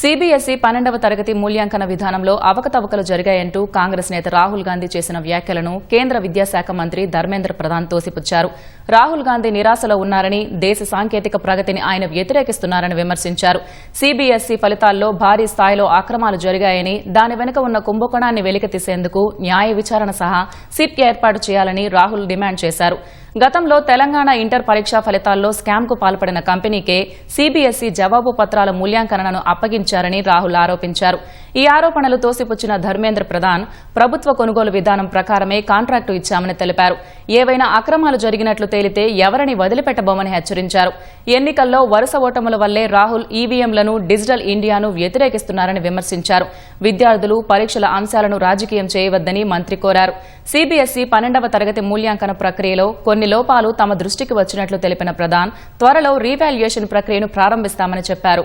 CBSE 12వ తరగతి మూల్యాంకన విధానంలో అవకతవకలు జరిగాయంటూ కాంగ్రెస్ నేత రాహుల్ గాంధీ చేసిన వ్యాఖ్యలను కేంద్ర విద్యాశాఖ మంత్రి ధర్మేంద్ర ప్రధాన్ తోసిపుచ్చారు. రాహుల్ గాంధీ నిరాశలో ఉన్నారని, దేశ సాంకేతిక ప్రగతిని ఆయన వ్యతిరేకిస్తున్నారని విమర్శించారు. సీబీఎస్ఈ ఫలితాల్లో భారీ స్థాయిలో అక్రమాలు జరిగాయని, దాని వెనుక ఉన్న కుంభకోణాన్ని వెలికితీసేందుకు న్యాయ విచారణ సహా సిట్ ఏర్పాటు చేయాలని రాహుల్ డిమాండ్ చేశారు. గతంలో తెలంగాణ ఇంటర్ పరీక్షా ఫలితాల్లో స్కామ్కు పాల్పడిన కంపెనీకే సీబీఎస్ఈ జవాబు పత్రాల మూల్యాంకనను అప్పగించారని రాహుల్ ఆరోపించారు. ఈ ఆరోపణలు తోసిపుచ్చిన ధర్మేంద్ర ప్రధాన్ ప్రభుత్వ కొనుగోలు విధానం ప్రకారమే కాంట్రాక్టు ఇచ్చామని తెలిపారు. ఏవైనా అక్రమాలు జరిగినట్లు తేలితే ఎవరిని వదిలిపెట్టబోమని హెచ్చరించారు. ఎన్నికల్లో వరుస ఓటముల వల్లే రాహుల్ ఈవీఎంలను, డిజిటల్ ఇండియాను వ్యతిరేకిస్తున్నారని విమర్శించారు. విద్యార్థులు పరీక్షల అంశాలను రాజకీయం చేయవద్దని మంత్రి కోరారు. సీబీఎస్ఈ 12వ తరగతి మూల్యాంకన ప్రక్రియలో కొన్ని లోపాలు తమ దృష్టికి వచ్చినట్లు తెలిపిన ప్రధాన్ త్వరలో రీవాల్యుయేషన్ ప్రక్రియను ప్రారంభిస్తామని చెప్పారు.